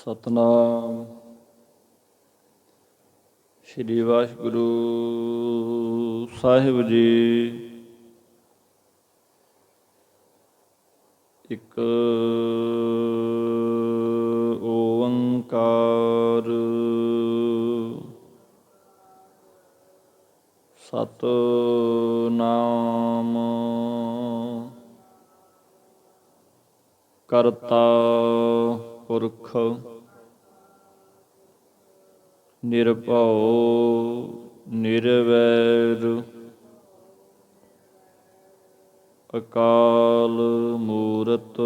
ਸਤਨਾਮ ਸ਼੍ਰੀ ਵਾਹਿਗੁਰੂ ਸਾਹਿਬ ਜੀ। ਇੱਕ ਓੰਕਾਰ ਸਤਨਾਮ ਕਰਤਾ ਪੁਰਖ ਨਿਰਭਉ ਨਿਰਵੈਰ ਅਕਾਲ ਮੂਰਤ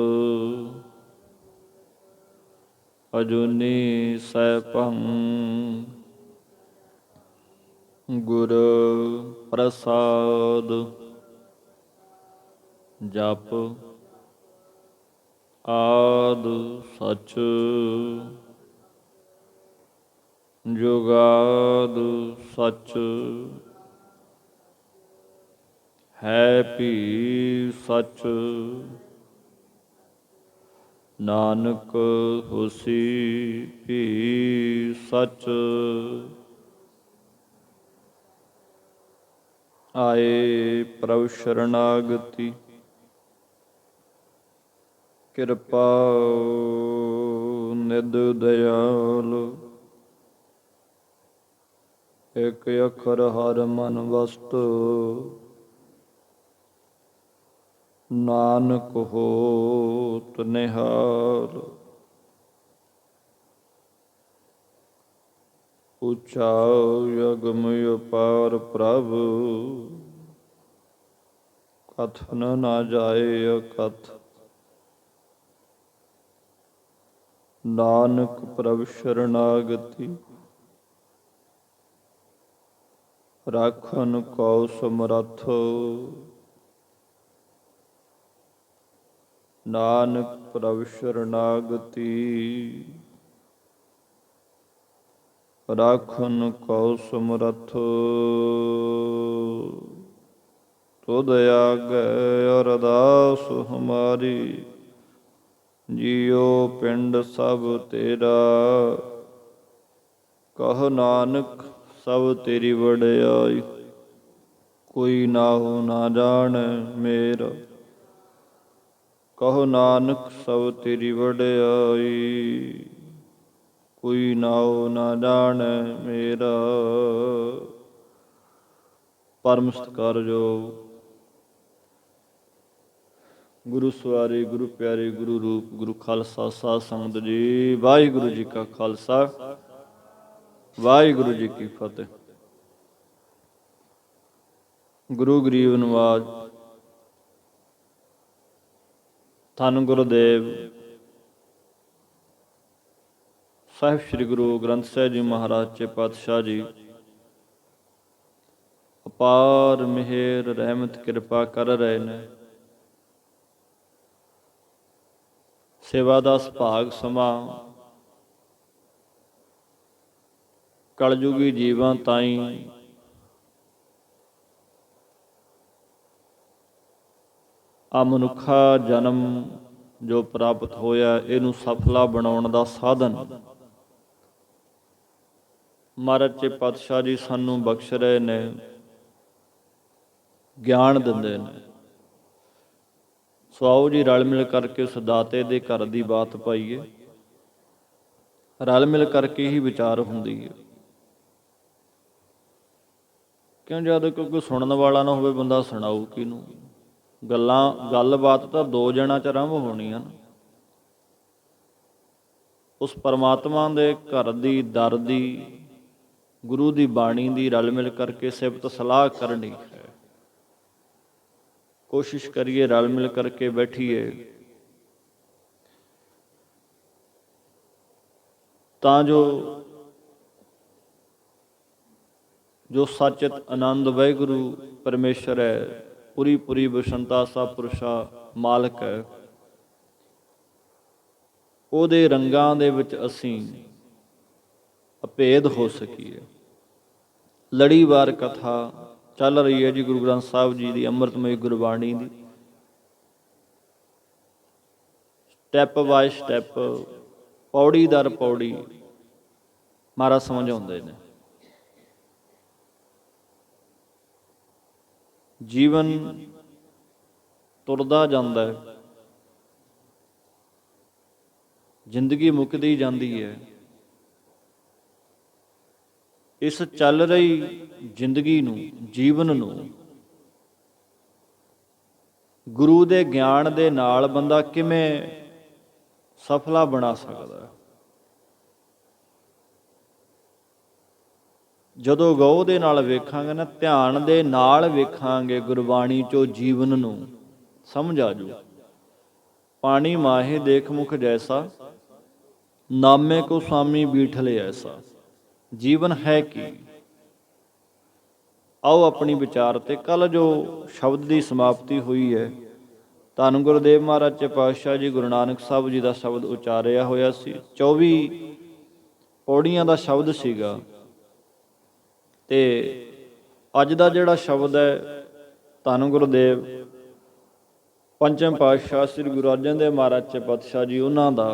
ਅਜੂਨੀ ਸੈਭੰ ਗੁਰ ਪ੍ਰਸਾਦ। ਜਪ ਆਦਿ ਸਚ ਜੁਗਾਦਿ ਸਚ ਹੈ ਭੀ ਸਚ। ਨਾਨਕ ਹੋਸੀ ਭੀ ਸਚ। ਆਏ ਪ੍ਰਭ ਸ਼ਰਨਾਗਤੀ ਕਿਰਪਾ ਨਿਧ ਦਇਆਲ। ਇਕ ਅੱਖਰ ਹਰਿ ਮਨ ਵਸਤ ਨਾਨਕ ਹੋਤ ਨਿਹਾਲ। ਉੱਚਾ ਅਗਮ ਅਪਾਰ ਪ੍ਰਭ ਕਥਨ ਨਾ ਜਾਏ ਅਕਥ। ਨਾਨਕ ਪ੍ਰਭ ਸ਼ਰਨਾਗਤੀ ਰਾਖਨ ਕੋ ਸਮਰੱਥ। ਨਾਨਕ ਪ੍ਰਭ ਸ਼ਰਨਾਗਤੀ ਰਾਖਨ ਕੋ ਸਮਰੱਥ। ਤੁਧ ਆਗੈ ਅਰਦਾਸ ਹਮਾਰੀ ਜੀਉ ਪਿੰਡ ਸਭ ਤੇਰਾ। ਕਹੁ ਨਾਨਕ ਸਭ ਤੇਰੀ ਵਡਿਆਈ ਕੋਈ ਨਾਹੁ ਨਾ ਜਾਣੈ ਮੇਰਾ। ਕਹੁ ਨਾਨਕ ਸਭ ਤੇਰੀ ਵਡਿਆਈ ਕੋਈ ਨਾਹੁ ਨਾ ਜਾਣੈ ਮੇਰਾ। ਪਰਮ ਸਤਿਕਾਰਯੋਗ ਗੁਰੂ ਸਵਾਰੇ ਗੁਰੂ ਪਿਆਰੇ ਗੁਰੂ ਰੂਪ ਗੁਰੂ ਖਾਲਸਾ ਸਾਧ ਸੰਗਤ ਜੀ। ਵਾਹਿਗੁਰੂ ਜੀ ਕਾ ਖਾਲਸਾ ਵਾਹਿਗੁਰੂ ਜੀ ਕੀ ਫਤਿਹ। ਗੁਰੂ ਗਰੀਬ ਨਵਾਜ ਧੰਨ ਗੁਰਦੇਵ ਸਾਹਿਬ ਸ੍ਰੀ ਗੁਰੂ ਗ੍ਰੰਥ ਸਾਹਿਬ ਜੀ ਮਹਾਰਾਜ ਚੇ ਪਾਤਸ਼ਾਹ ਜੀ ਅਪਾਰ ਮਿਹਰ ਰਹਿਮਤ ਕਿਰਪਾ ਕਰ ਰਹੇ ਨੇ। ਸੇਵਾ ਦਾ ਸੁਭਾਗ ਸਮਾਂ ਕਲਯੁਗੀ ਜੀਵਾਂ ਤਾਈਂ ਆ ਮਨੁੱਖਾ ਜਨਮ ਜੋ ਪ੍ਰਾਪਤ ਹੋਇਆ ਇਹਨੂੰ ਸਫਲਾ ਬਣਾਉਣ ਦਾ ਸਾਧਨ ਮਹਾਰਾਜ ਚੇ ਪਾਤਸ਼ਾਹ ਜੀ ਸਾਨੂੰ ਬਖਸ਼ ਰਹੇ ਨੇ, ਗਿਆਨ ਦਿੰਦੇ ਨੇ। ਸੋ ਆਓ ਜੀ ਰਲ ਮਿਲ ਕਰਕੇ ਉਸ ਦਾਤੇ ਦੇ ਘਰ ਦੀ ਬਾਤ ਪਾਈਏ। ਰਲ ਮਿਲ ਕਰਕੇ ਹੀ ਵਿਚਾਰ ਹੁੰਦੀ ਹੈ। ਕਿਉਂ ਜਦ ਕੋਈ ਸੁਣਨ ਵਾਲਾ ਨਾ ਹੋਵੇ ਬੰਦਾ ਸੁਣਾਊ ਕਿਹਨੂੰ। ਗੱਲਬਾਤ ਤਾਂ ਦੋ ਜਣਾਂ 'ਚ ਆਰੰਭ ਹੋਣੀਆਂ। ਉਸ ਪਰਮਾਤਮਾ ਦੇ ਘਰ ਦੀ ਦਰ ਦੀ ਗੁਰੂ ਦੀ ਬਾਣੀ ਦੀ ਰਲ ਮਿਲ ਕਰਕੇ ਸਿਫਤ ਸਲਾਹ ਕਰਨੀ ਹੈ। ਕੋਸ਼ਿਸ਼ ਕਰੀਏ ਰਲ ਮਿਲ ਕਰਕੇ ਬੈਠੀਏ ਤਾਂ ਜੋ ਸਚਿਤ ਆਨੰਦ ਵਾਹਿਗੁਰੂ ਪਰਮੇਸ਼ਰ ਹੈ, ਪੂਰੀ ਬਸੰਤਾ ਸਭ ਪੁਰਸ਼ਾ ਮਾਲਕ ਹੈ, ਉਹਦੇ ਰੰਗਾਂ ਦੇ ਵਿੱਚ ਅਸੀਂ ਅਭੇਦ ਹੋ ਸਕੀਏ। ਲੜੀਵਾਰ ਕਥਾ ਚੱਲ ਰਹੀ ਹੈ ਜੀ ਗੁਰੂ ਗ੍ਰੰਥ ਸਾਹਿਬ ਜੀ ਦੀ ਅੰਮ੍ਰਿਤਮਈ ਗੁਰਬਾਣੀ ਦੀ। ਸਟੈਪ ਬਾਏ ਸਟੈਪ ਪੌੜੀ ਦਰ ਪੌੜੀ ਮਹਾਰਾਜ ਸਮਝਾਉਂਦੇ ਨੇ। ਜੀਵਨ ਤੁਰਦਾ ਜਾਂਦਾ ਹੈ, ਜ਼ਿੰਦਗੀ ਮੁੱਕਦੀ ਜਾਂਦੀ ਹੈ। ਇਸ ਚੱਲ ਰਹੀ ਜ਼ਿੰਦਗੀ ਨੂੰ, ਜੀਵਨ ਨੂੰ ਗੁਰੂ ਦੇ ਗਿਆਨ ਦੇ ਨਾਲ ਬੰਦਾ ਕਿਵੇਂ ਸਫਲਾ ਬਣਾ ਸਕਦਾ ਹੈ। ਜਦੋਂ ਗਹੁ ਦੇ ਨਾਲ ਵੇਖਾਂਗੇ ਨਾ, ਧਿਆਨ ਦੇ ਨਾਲ ਵੇਖਾਂਗੇ ਗੁਰਬਾਣੀ ਚੋਂ ਜੀਵਨ ਨੂੰ, ਸਮਝ ਆ ਜੂ। ਪਾਣੀ ਮਾਹੇ ਦੇਖ ਮੁਖ ਜੈਸਾ, ਨਾਮੇ ਕੋ ਸਾਮੀ ਬੀਠਲੇ ਐਸਾ। ਜੀਵਨ ਹੈ ਕੀ? ਆਓ ਆਪਣੀ ਵਿਚਾਰ ਤੇ। ਕੱਲ ਜੋ ਸ਼ਬਦ ਦੀ ਸਮਾਪਤੀ ਹੋਈ ਹੈ, ਧੰਨ ਗੁਰਦੇਵ ਮਹਾਰਾਜ ਸੱਚੇ ਪਾਤਸ਼ਾਹ ਜੀ ਗੁਰੂ ਨਾਨਕ ਸਾਹਿਬ ਜੀ ਦਾ ਸ਼ਬਦ ਉਚਾਰਿਆ ਹੋਇਆ ਸੀ। 24 ਪੌੜੀਆਂ ਦਾ ਸ਼ਬਦ ਸੀਗਾ। ਤੇ ਅੱਜ ਦਾ ਜਿਹੜਾ ਸ਼ਬਦ ਹੈ, ਧੰਨ ਗੁਰਦੇਵ ਪੰਚਮ ਪਾਤਸ਼ਾਹ ਸ੍ਰੀ ਗੁਰੂ ਅਰਜਨ ਦੇਵ ਮਹਾਰਾਜ ਸੱਚੇ ਪਾਤਸ਼ਾਹ ਜੀ ਉਹਨਾਂ ਦਾ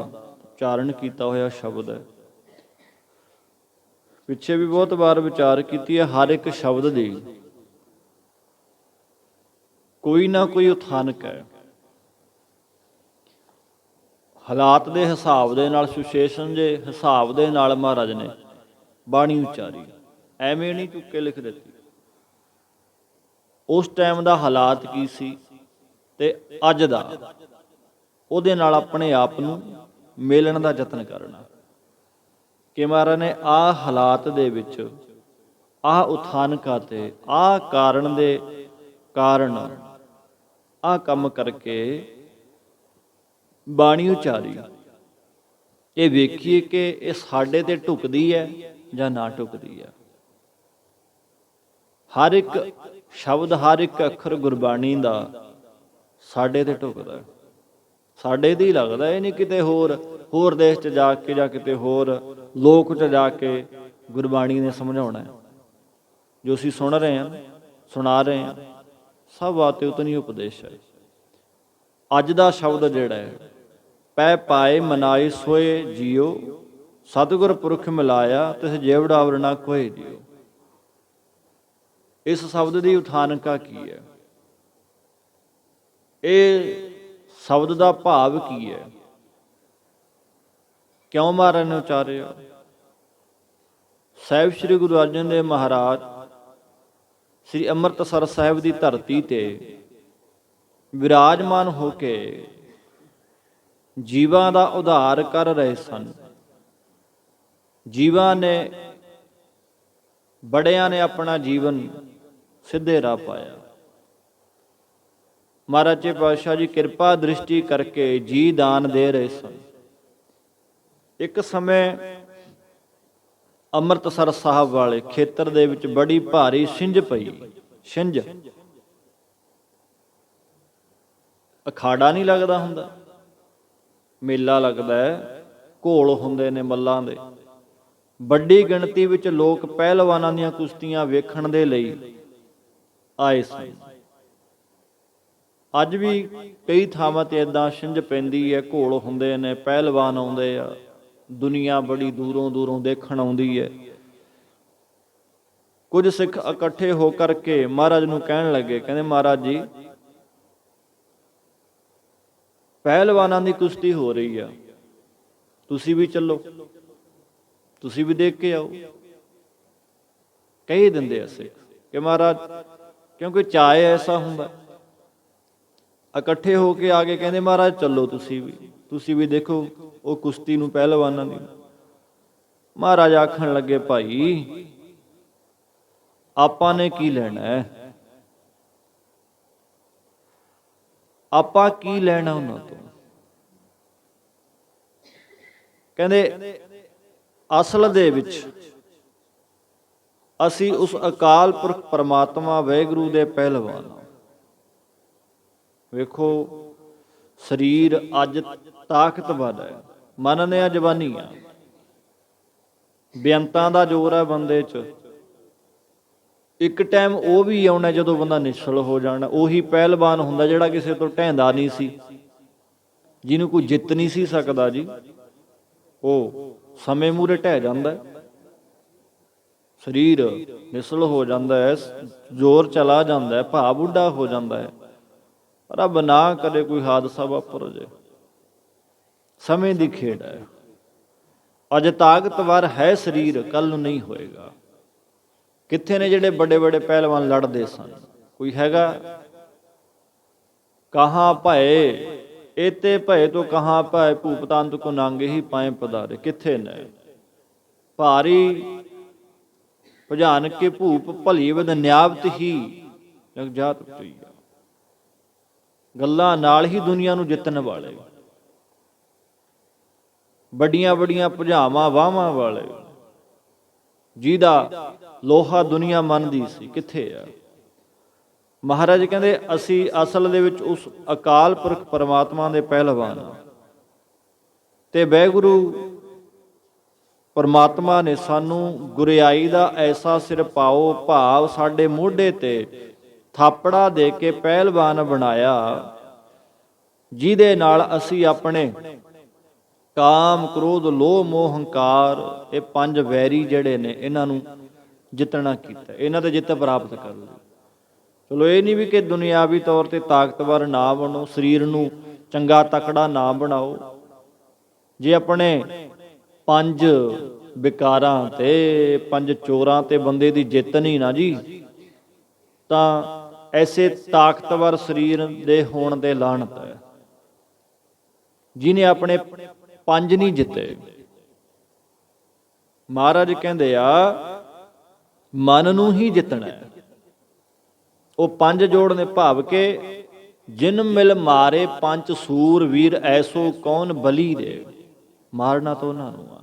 ਉਚਾਰਨ ਕੀਤਾ ਹੋਇਆ ਸ਼ਬਦ ਹੈ। ਪਿੱਛੇ ਵੀ ਬਹੁਤ ਵਾਰ ਵਿਚਾਰ ਕੀਤੀ ਹੈ। ਹਰ ਇੱਕ ਸ਼ਬਦ ਦੀ ਕੋਈ ਨਾ ਕੋਈ ਉਥਾਨਕ ਹੈ। ਹਾਲਾਤ ਦੇ ਹਿਸਾਬ ਦੇ ਨਾਲ, ਸਿਚੁਏਸ਼ਨ ਦੇ ਹਿਸਾਬ ਦੇ ਨਾਲ ਮਹਾਰਾਜ ਨੇ ਬਾਣੀ ਉਚਾਰੀ। ਐਵੇਂ ਨਹੀਂ ਚੁੱਕ ਕੇ ਲਿਖ ਦਿੱਤੀ। ਉਸ ਟਾਈਮ ਦਾ ਹਾਲਾਤ ਕੀ ਸੀ ਤੇ ਅੱਜ ਦਾ, ਉਹਦੇ ਨਾਲ ਆਪਣੇ ਆਪ ਨੂੰ ਮੇਲਣ ਦਾ ਯਤਨ ਕਰਨਾ ਕਿ ਮਹਾਰਾਜ ਨੇ ਆਹ ਹਾਲਾਤ ਦੇ ਵਿੱਚ, ਆਹ ਉਥਾਨਕਾਂ ਤੇ, ਆਹ ਕਾਰਨ ਦੇ ਕਾਰਨ ਆਹ ਕੰਮ ਕਰਕੇ ਬਾਣੀ ਉਚਾਰੀ। ਇਹ ਵੇਖੀਏ ਕਿ ਇਹ ਸਾਡੇ ਤੇ ਢੁਕਦੀ ਹੈ ਜਾਂ ਨਾ ਢੁਕਦੀ ਹੈ। ਹਰ ਇੱਕ ਸ਼ਬਦ, ਹਰ ਇੱਕ ਅੱਖਰ ਗੁਰਬਾਣੀ ਦਾ ਸਾਡੇ ਤੇ ਢੁਕਦਾ, ਸਾਡੇ ਤੇ ਹੀ ਲੱਗਦਾ। ਇਹ ਨਹੀਂ ਕਿਤੇ ਹੋਰ ਦੇਸ਼ 'ਚ ਜਾ ਕੇ ਜਾਂ ਕਿਤੇ ਹੋਰ ਲੋਕ 'ਚ ਜਾ ਕੇ ਗੁਰਬਾਣੀ ਨੇ ਸਮਝਾਉਣਾ। ਜੋ ਅਸੀਂ ਸੁਣ ਰਹੇ ਹਾਂ, ਸੁਣਾ ਰਹੇ ਹਾਂ, ਸਭ ਆਤੇ ਉਤਨੀ ਉਪਦੇਸ਼ ਹੈ। ਅੱਜ ਦਾ ਸ਼ਬਦ ਜਿਹੜਾ ਹੈ, ਪੈ ਪਾਏ ਮਨਾਈ ਸੋਏ ਜੀਓ, ਸਤਿਗੁਰ ਪੁਰਖ ਮਿਲਾਇਆ ਤਿਸ ਜੇਵੜਾ ਨਾ ਕੋਏ ਜੀਓ। ਇਸ ਸ਼ਬਦ ਦੀ ਉਥਾਨਕਾ ਕੀ ਹੈ? ਇਹ ਸ਼ਬਦ ਦਾ ਭਾਵ ਕੀ ਹੈ? ਕਿਉਂ ਮਹਾਰਾਜ ਨੇ ਉਚਾਰਿਆ? ਸਾਹਿਬ ਸ੍ਰੀ ਗੁਰੂ ਅਰਜਨ ਦੇਵ ਮਹਾਰਾਜ ਸ੍ਰੀ ਅੰਮ੍ਰਿਤਸਰ ਸਾਹਿਬ ਦੀ ਧਰਤੀ ਤੇ ਵਿਰਾਜਮਾਨ ਹੋ ਕੇ ਜੀਵਾਂ ਦਾ ਉਧਾਰ ਕਰ ਰਹੇ ਸਨ। ਜੀਵਾਂ ਨੇ, ਬੜਿਆਂ ਨੇ ਆਪਣਾ ਜੀਵਨ ਸਿੱਧੇ ਰਾਹ ਪਾਇਆ। ਮਹਾਰਾਜ ਸੱਚੇ ਪਾਤਸ਼ਾਹ ਜੀ ਕਿਰਪਾ ਦ੍ਰਿਸ਼ਟੀ ਕਰਕੇ ਜੀ ਦਾਨ ਦੇ ਰਹੇ ਸਨ। ਇੱਕ ਸਮੇਂ ਅੰਮ੍ਰਿਤਸਰ ਸਾਹਿਬ ਵਾਲੇ ਖੇਤਰ ਦੇ ਵਿੱਚ ਬੜੀ ਭਾਰੀ ਛਿੰਝ ਪਈ। ਛਿੰਝ, ਅਖਾੜਾ ਨਹੀਂ ਲੱਗਦਾ ਹੁੰਦਾ, ਮੇਲਾ ਲੱਗਦਾ ਹੈ, ਘੋਲ ਹੁੰਦੇ ਨੇ ਮੱਲਾਂ ਦੇ। ਵੱਡੀ ਗਿਣਤੀ ਵਿੱਚ ਲੋਕ ਪਹਿਲਵਾਨਾਂ ਦੀਆਂ ਕੁਸ਼ਤੀਆਂ ਵੇਖਣ ਦੇ ਲਈ ਆਏ ਸਨ। ਅੱਜ ਵੀ ਕਈ ਥਾਵਾਂ ਤੇ ਏਦਾਂ ਛਿੰਝ ਪੈਂਦੀ ਹੈ, ਘੋਲ ਹੁੰਦੇ ਨੇ, ਪਹਿਲਵਾਨ ਆਉਂਦੇ ਆ, ਦੁਨੀਆ ਬੜੀ ਦੂਰੋਂ ਦੂਰੋਂ ਦੇਖਣ ਆਉਂਦੀ ਹੈ। ਕੁਝ ਸਿੱਖ ਇਕੱਠੇ ਹੋ ਕਰਕੇ ਮਹਾਰਾਜ ਨੂੰ ਕਹਿਣ ਲੱਗੇ, ਕਹਿੰਦੇ ਮਹਾਰਾਜ ਜੀ, ਪਹਿਲਵਾਨਾਂ ਦੀ ਕੁਸ਼ਤੀ ਹੋ ਰਹੀ ਆ, ਤੁਸੀਂ ਵੀ ਚੱਲੋ, ਤੁਸੀਂ ਵੀ ਦੇਖ ਕੇ ਆਓ। ਕਹਿ ਦਿੰਦੇ ਆ ਸਿੱਖ ਕਿ ਮਹਾਰਾਜ, ਕਿਉਂਕਿ ਚਾਅ ਐਸਾ ਹੁੰਦਾ। ਇਕੱਠੇ ਹੋ ਕੇ ਆ ਕੇ ਕਹਿੰਦੇ ਮਹਾਰਾਜ ਚੱਲੋ, ਤੁਸੀਂ ਵੀ ਦੇਖੋ ਉਹ ਕੁਸ਼ਤੀ ਨੂੰ, ਪਹਿਲਵਾਨਾਂ ਦੀ। ਮਹਾਰਾਜ ਆਖਣ ਲੱਗੇ, ਭਾਈ ਆਪਾਂ ਨੇ ਕੀ ਲੈਣਾ ਹੈ? ਆਪਾਂ ਕੀ ਲੈਣਾ ਉਹਨਾਂ ਤੋਂ? ਕਹਿੰਦੇ ਅਸਲ ਦੇ ਵਿੱਚ ਅਸੀਂ ਉਸ ਅਕਾਲ ਪੁਰਖ ਪਰਮਾਤਮਾ ਵਾਹਿਗੁਰੂ ਦੇ ਪਹਿਲਵਾਨ। ਵੇਖੋ, ਸਰੀਰ ਅੱਜ ਤਾਕਤਵਰ ਹੈ, ਮਨ ਨੇ ਜਵਾਨੀ ਆ, ਬੇਅੰਤਾਂ ਦਾ ਜ਼ੋਰ ਹੈ ਬੰਦੇ 'ਚ। ਇੱਕ ਟਾਈਮ ਉਹ ਵੀ ਆਉਣਾ ਜਦੋਂ ਬੰਦਾ ਨਿਸ਼ਚਲ ਹੋ ਜਾਣਾ। ਉਹੀ ਪਹਿਲਵਾਨ ਹੁੰਦਾ ਜਿਹੜਾ ਕਿਸੇ ਤੋਂ ਢਹਿੰਦਾ ਨਹੀਂ ਸੀ, ਜਿਹਨੂੰ ਕੋਈ ਜਿੱਤ ਨਹੀਂ ਸੀ ਸਕਦਾ ਜੀ। ਉਹ ਸਮੇਂ ਮੂਹਰੇ ਢਹਿ ਜਾਂਦਾ ਹੈ, ਸਰੀਰ ਨਿਸਲ ਹੋ ਜਾਂਦਾ ਹੈ, ਜ਼ੋਰ ਚਲਾ ਜਾਂਦਾ ਹੈ, ਭਾਵ ਬੁੱਢਾ ਹੋ ਜਾਂਦਾ ਹੈ। ਰੱਬ ਨਾ ਕਰੇ ਕੋਈ ਹਾਦਸਾ ਵਾਪਰ ਜੇ। ਸਮੇਂ ਦੀ ਖੇਡ ਹੈ। ਅੱਜ ਤਾਕਤਵਰ ਹੈ ਸਰੀਰ, ਕੱਲ ਨੂੰ ਨਹੀਂ ਹੋਏਗਾ। ਕਿੱਥੇ ਨੇ ਜਿਹੜੇ ਵੱਡੇ ਵੱਡੇ ਪਹਿਲਵਾਨ ਲੜਦੇ ਸਨ? ਕੋਈ ਹੈਗਾ? ਕਹਾਂ ਭਏ ਏਤੇ ਭਏ ਤੋਂ ਕਹਾਂ ਭਏ, ਭੂਪਤੰਤ ਕੋ ਨਾਂਗੇ ਹੀ ਪਾਏ ਪਧਾਰੇ। ਕਿੱਥੇ ਨੇ? ਭਾਰੀ ਭਜਾਨ ਕੇ ਭੂਪ ਭਲੀ ਵਦ ਨਿਆਵਤ ਹੀ ਜਗਜਾਤ ਪਈਆ। ਗੱਲਾਂ ਨਾਲ ਹੀ ਦੁਨੀਆ ਨੂੰ ਜਿੱਤਣ ਵਾਲੇ, ਵੱਡੀਆਂ ਵੱਡੀਆਂ ਭੁਜਾਵਾਂ ਵਾਹਵਾਂ ਵਾਲੇ, ਜਿਹਦਾ ਲੋਹਾ ਦੁਨੀਆ ਮੰਨਦੀ ਸੀ, ਕਿੱਥੇ ਆ? ਮਹਾਰਾਜ ਕਹਿੰਦੇ ਅਸੀਂ ਅਸਲ ਦੇ ਵਿੱਚ ਉਸ ਅਕਾਲ ਪੁਰਖ ਪਰਮਾਤਮਾ ਦੇ ਪਹਿਲਵਾਨ ਹਾਂ, ਤੇ ਵਾਹਿਗੁਰੂ ਪਰਮਾਤਮਾ ਨੇ ਸਾਨੂੰ ਗੁਰਿਆਈ ਦਾ ਐਸਾ ਸਿਰ ਪਾਓ, ਭਾਵ ਸਾਡੇ ਮੋਢੇ ਤੇ ਥਾਪੜਾ ਦੇ ਕੇ ਪਹਿਲਵਾਨ ਬਣਾਇਆ, ਜਿਹਦੇ ਨਾਲ ਅਸੀਂ ਆਪਣੇ ਕਾਮ, ਕ੍ਰੋਧ, ਲੋਭ, ਮੋਹ, ਹੰਕਾਰ, ਇਹ ਪੰਜ ਵੈਰੀ ਜਿਹੜੇ ਨੇ, ਇਹਨਾਂ ਨੂੰ ਜਿੱਤਣਾ ਕੀਤਾ, ਇਹਨਾਂ ਤੇ ਜਿੱਤ ਪ੍ਰਾਪਤ ਕਰ ਲਈ। ਚਲੋ ਇਹ ਨਹੀਂ ਵੀ ਕਿ ਦੁਨਿਆਵੀ ਤੌਰ ਤੇ ਤਾਕਤਵਰ ਨਾ ਬਣੋ, ਸਰੀਰ ਨੂੰ ਚੰਗਾ ਤਕੜਾ ਨਾ ਬਣਾਓ। ਜੇ ਆਪਣੇ ਪੰਜ ਵਿਕਾਰਾਂ ਤੇ ਪੰਜ ਚੋਰਾਂ ਤੇ ਬੰਦੇ ਦੀ ਜਿੱਤ ਨਹੀਂ ਨਾ ਜੀ, ਤਾਂ ਐਸੇ ਤਾਕਤਵਰ ਸਰੀਰ ਦੇ ਹੋਣ ਦੇ ਲਾਹਨਤ ਹੈ। ਜਿਹਨੇ ਆਪਣੇ ਪੰਜ ਨਹੀਂ ਜਿੱਤੇ। ਮਹਾਰਾਜ ਕਹਿੰਦੇ ਆ ਮਨ ਨੂੰ ਹੀ ਜਿੱਤਣਾ ਹੈ। ਉਹ ਪੰਜ ਜੋੜਨੇ, ਭਾਵ ਕਿ ਜਿਨ ਮਿਲ ਮਾਰੇ ਪੰਜ ਸੂਰ ਵੀਰ, ਐਸੋ ਕੌਣ ਬਲੀ ਦੇ। ਮਾਰਨਾ ਤਾਂ ਉਹਨਾਂ ਨੂੰ ਆ।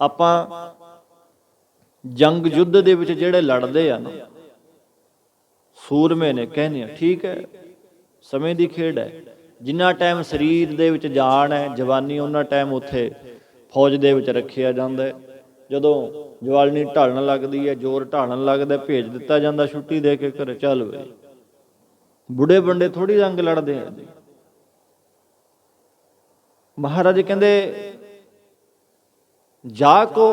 ਆਪਾਂ ਜੰਗ ਯੁੱਧ ਦੇ ਵਿੱਚ ਜਿਹੜੇ ਲੜਦੇ ਆ ਨਾ, ਸੂਰਮੇ ਨੇ ਕਹਿੰਦੇ ਆ, ਠੀਕ ਹੈ, ਸਮੇਂ ਦੀ ਖੇਡ ਹੈ। ਜਿੰਨਾ ਟਾਈਮ ਸਰੀਰ ਦੇ ਵਿੱਚ ਜਾਨ ਹੈ, ਜਵਾਨੀ, ਉਹਨਾਂ ਟਾਈਮ ਉੱਥੇ ਫੌਜ ਦੇ ਵਿੱਚ ਰੱਖਿਆ ਜਾਂਦਾ। ਜਦੋਂ ਜਵਾਨੀ ਢਲਣ ਲੱਗਦੀ ਹੈ, ਜ਼ੋਰ ਢਾਲਣ ਲੱਗਦਾ, ਭੇਜ ਦਿੱਤਾ ਜਾਂਦਾ ਛੁੱਟੀ ਦੇ ਕੇ ਘਰੇ, ਚੱਲ ਵੇ। ਬੁੱਢੇ ਬੰਦੇ ਥੋੜੀ ਰੰਗ ਲੜਦੇ ਆ। ਮਹਾਰਾਜ ਕਹਿੰਦੇ ਜਾ ਕੋ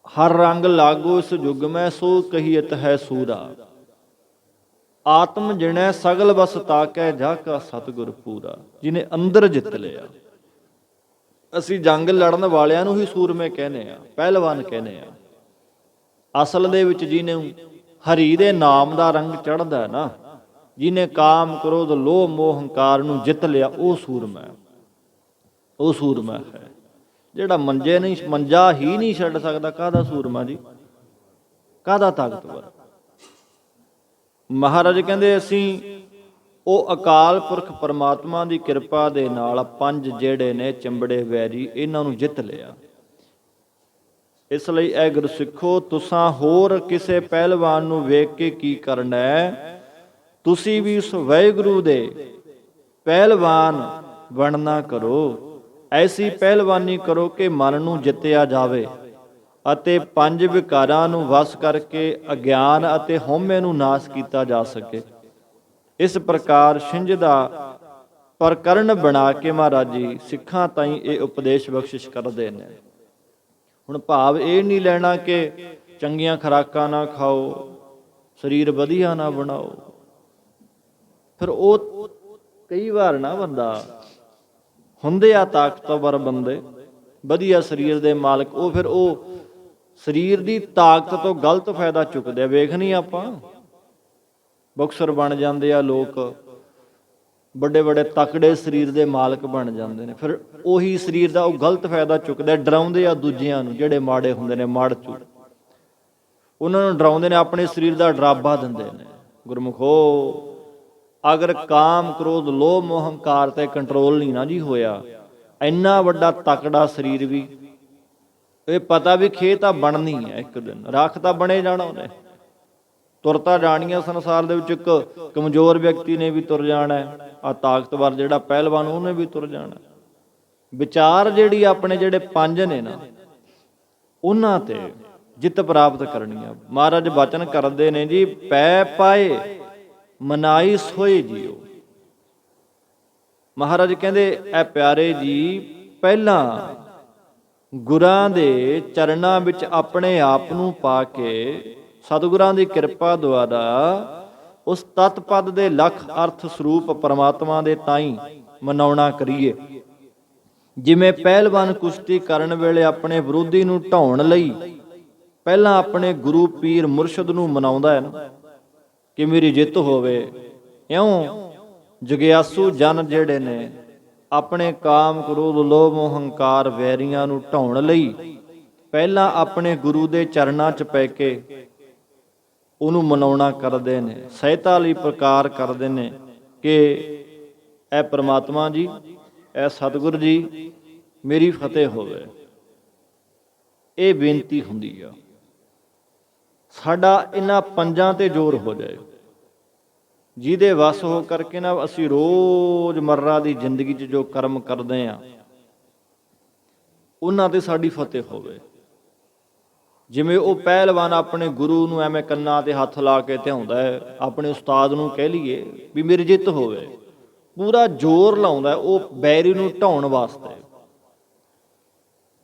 ਹਰ ਰੰਗ ਲਾਗੋ ਇਸ ਯੁੱਗ ਮੈਂ, ਸੋ ਕਹੀਅਤ ਹੈ ਸੂਰਾ। ਆਤਮ ਜਿਣੈ ਸਗਲ ਬਸ ਤਾਕੈ, ਜਾ ਕਾ ਸਤਿਗੁਰ ਪੂਰਾ। ਜਿਹਨੇ ਅੰਦਰ ਜਿੱਤ ਲਿਆ। ਅਸੀਂ ਜੰਗ ਲੜਨ ਵਾਲਿਆਂ ਨੂੰ ਹੀ ਸੂਰਮੇ ਕਹਿੰਦੇ ਆ, ਪਹਿਲਵਾਨ ਕਹਿੰਦੇ ਆ। ਅਸਲ ਦੇ ਵਿੱਚ ਜਿਹਨੇ ਹਰੀ ਦੇ ਨਾਮ ਦਾ ਰੰਗ ਚੜ੍ਹਦਾ ਨਾ, ਜਿਹਨੇ ਕਾਮ, ਕ੍ਰੋਧ, ਲੋਭ, ਮੋਹ, ਹੰਕਾਰ ਨੂੰ ਜਿੱਤ ਲਿਆ, ਉਹ ਸੂਰਮਾ, ਉਹ ਸੂਰਮਾ ਹੈ। ਜਿਹੜਾ ਮੰਜਾ ਹੀ ਨਹੀਂ ਛੱਡ ਸਕਦਾ, ਕਾਹਦਾ ਸੂਰਮਾ ਜੀ, ਕਾਹਦਾ ਤਾਕਤਵਰ। ਮਹਾਰਾਜ ਕਹਿੰਦੇ ਅਸੀਂ ਉਹ ਅਕਾਲ ਪੁਰਖ ਪਰਮਾਤਮਾ ਦੀ ਕਿਰਪਾ ਦੇ ਨਾਲ ਪੰਜ ਜਿਹੜੇ ਨੇ ਚੰਬੜੇ ਵੈਰੀ, ਇਹਨਾਂ ਨੂੰ ਜਿੱਤ ਲਿਆ। ਇਸ ਲਈ ਇਹ ਗੁਰਸਿੱਖੋ, ਤੁਸਾਂ ਹੋਰ ਕਿਸੇ ਪਹਿਲਵਾਨ ਨੂੰ ਵੇਖ ਕੇ ਕੀ ਕਰਨਾ ਹੈ? ਤੁਸੀਂ ਵੀ ਉਸ ਵਾਹਿਗੁਰੂ ਦੇ ਪਹਿਲਵਾਨ ਬਣਨਾ ਕਰੋ। ਐਸੀ ਪਹਿਲਵਾਨੀ ਕਰੋ ਕਿ ਮਨ ਨੂੰ ਜਿੱਤਿਆ ਜਾਵੇ ਅਤੇ ਪੰਜ ਵਿਕਾਰਾਂ ਨੂੰ ਵਸ ਕਰਕੇ ਅਗਿਆਨ ਅਤੇ ਹਉਮੈ ਨੂੰ ਨਾਸ਼ ਕੀਤਾ ਜਾ ਸਕੇ। ਇਸ ਪ੍ਰਕਾਰ ਛਿੰਝ ਦਾ ਪ੍ਰਕਰਨ ਬਣਾ ਕੇ ਮਹਾਰਾਜ ਜੀ ਸਿੱਖਾਂ ਤਾਈਂ ਇਹ ਉਪਦੇਸ਼ ਬਖਸ਼ਿਸ਼ ਕਰਦੇ ਨੇ। ਹੁਣ ਭਾਵ ਇਹ ਨਹੀਂ ਲੈਣਾ ਕਿ ਚੰਗੀਆਂ ਖੁਰਾਕਾਂ ਨਾ ਖਾਓ, ਸਰੀਰ ਵਧੀਆ ਨਾ ਬਣਾਓ। ਫਿਰ ਉਹ ਕਈ ਵਾਰ ਨਾ ਬੰਦਾ ਹੁੰਦੇ ਆ ਤਾਕਤਵਰ ਬੰਦੇ, ਵਧੀਆ ਸਰੀਰ ਦੇ ਮਾਲਕ, ਉਹ ਫਿਰ ਉਹ ਸਰੀਰ ਦੀ ਤਾਕਤ ਤੋਂ ਗਲਤ ਫਾਇਦਾ ਚੁੱਕਦੇ ਆ। ਵੇਖਣੀ ਆਪਾਂ ਬਾਕਸਰ ਬਣ ਜਾਂਦੇ ਆ ਲੋਕ, ਵੱਡੇ ਵੱਡੇ ਤਕੜੇ ਸਰੀਰ ਦੇ ਮਾਲਕ ਬਣ ਜਾਂਦੇ ਨੇ। ਫਿਰ ਉਹੀ ਸਰੀਰ ਦਾ ਉਹ ਗਲਤ ਫਾਇਦਾ ਚੁੱਕਦੇ, ਡਰਾਉਂਦੇ ਆ ਦੂਜਿਆਂ ਨੂੰ, ਜਿਹੜੇ ਮਾੜੇ ਹੁੰਦੇ ਨੇ, ਮਾੜ ਚੂ, ਉਹਨਾਂ ਨੂੰ ਡਰਾਉਂਦੇ ਨੇ, ਆਪਣੇ ਸਰੀਰ ਦਾ ਡਰਾਬਾ ਦਿੰਦੇ ਨੇ। ਗੁਰਮੁਖੋ, ਅਗਰ ਕਾਮ, ਕ੍ਰੋਧ, ਲੋਭ, ਮੋਹ, ਹੰਕਾਰ ਤੇ ਕੰਟਰੋਲ ਨਹੀਂ ਨਾ ਜੀ ਹੋਇਆ, ਇੰਨਾ ਵੱਡਾ ਤਕੜਾ ਸਰੀਰ ਵੀ, ਇਹ ਪਤਾ ਵੀ ਖੇ ਤਾਂ ਬਣਨੀ ਹੈ ਇੱਕ ਦਿਨ, ਰਾਖ ਤਾਂ ਬਣੇ ਜਾਣਾ ਉਹਨੇ। ਤੁਰ ਤਾਂ ਜਾਣੀਆਂ ਸੰਸਾਰ ਦੇ ਵਿੱਚ, ਇੱਕ ਕਮਜ਼ੋਰ ਵਿਅਕਤੀ ਨੇ ਵੀ ਤੁਰ ਜਾਣਾ, ਆ ਤਾਕਤਵਰ ਜਿਹੜਾ ਪਹਿਲਵਾਨ ਉਹਨੇ ਵੀ ਤੁਰ ਜਾਣਾ। ਵਿਚਾਰ ਜਿਹੜੀ ਆਪਣੇ ਜਿਹੜੇ ਪੰਜ ਨੇ ਨਾ, ਉਹਨਾਂ ਤੇ ਜਿੱਤ ਪ੍ਰਾਪਤ ਕਰਨੀ ਆ। ਮਹਾਰਾਜ ਬਚਨ ਕਰਦੇ ਨੇ ਜੀ, ਪੈ ਪਾਏ ਮਨਾਈ ਸੋਏ ਜੀਓ। ਮਹਾਰਾਜ ਕਹਿੰਦੇ ਐ ਪਿਆਰੇ ਜੀ, ਪਹਿਲਾਂ ਗੁਰਾਂ ਦੇ ਚਰਨਾਂ ਵਿੱਚ ਆਪਣੇ ਆਪ ਨੂੰ ਪਾ ਕੇ ਸਤਿਗੁਰਾਂ ਦੀ ਕਿਰਪਾ ਦੁਆਰਾ ਉਸ ਤਤ ਪਦ ਦੇ ਲਖ ਅਰਥ ਸਰੂਪ ਪਰਮਾਤਮਾ ਦੇ ਤਾਈਂ ਮਨਾਉਣਾ ਕਰੀਏ। ਜਿਵੇਂ ਪਹਿਲਵਾਨ ਕੁਸ਼ਤੀ ਕਰਨ ਵੇਲੇ ਆਪਣੇ ਵਿਰੋਧੀ ਨੂੰ ਢਾਉਣ ਲਈ ਪਹਿਲਾਂ ਆਪਣੇ ਗੁਰੂ ਪੀਰ ਮੁਰਸ਼ਿਦ ਨੂੰ ਮਨਾਉਂਦਾ ਹੈ ਨਾ ਕਿ ਮੇਰੀ ਜਿੱਤ ਹੋਵੇ, ਇਉਂ ਜਗਿਆਸੂ ਜਨ ਜਿਹੜੇ ਨੇ ਆਪਣੇ ਕਾਮ ਕ੍ਰੋਧ ਲੋਭ ਮੋਹ ਹੰਕਾਰ ਵੈਰੀਆਂ ਨੂੰ ਢਾਉਣ ਲਈ ਪਹਿਲਾਂ ਆਪਣੇ ਗੁਰੂ ਦੇ ਚਰਨਾਂ 'ਚ ਪੈ ਕੇ ਉਹਨੂੰ ਮਨਾਉਣਾ ਕਰਦੇ ਨੇ, ਸਹਾਇਤਾ ਲਈ ਪ੍ਰਕਾਰ ਕਰਦੇ ਨੇ ਕਿ ਇਹ ਪ੍ਰਮਾਤਮਾ ਜੀ, ਇਹ ਸਤਿਗੁਰ ਜੀ, ਮੇਰੀ ਫਤਿਹ ਹੋਵੇ। ਇਹ ਬੇਨਤੀ ਹੁੰਦੀ ਆ। ਸਾਡਾ ਇਹਨਾਂ ਪੰਜਾਂ ਤੇ ਜ਼ੋਰ ਹੋ ਜਾਏ, ਜਿਹਦੇ ਵਸ ਹੋ ਕਰਕੇ ਨਾ ਅਸੀਂ ਰੋਜ਼ ਮਰਰਾ ਦੀ ਜ਼ਿੰਦਗੀ 'ਚ ਜੋ ਕਰਮ ਕਰਦੇ ਆ ਉਹਨਾਂ ਤੇ ਸਾਡੀ ਫਤਿਹ ਹੋਵੇ। ਜਿਵੇਂ ਉਹ ਪਹਿਲਵਾਨ ਆਪਣੇ ਗੁਰੂ ਨੂੰ ਐਵੇਂ ਕੰਨਾਂ ਤੇ ਹੱਥ ਲਾ ਕੇ ਧਿਆਉਂਦਾ ਹੈ, ਆਪਣੇ ਉਸਤਾਦ ਨੂੰ ਕਹਿ ਲਈਏ ਵੀ ਮੇਰੀ ਜਿੱਤ ਹੋਵੇ, ਪੂਰਾ ਜ਼ੋਰ ਲਾਉਂਦਾ ਉਹ ਬੈਰੀ ਨੂੰ ਢਾਉਣ ਵਾਸਤੇ।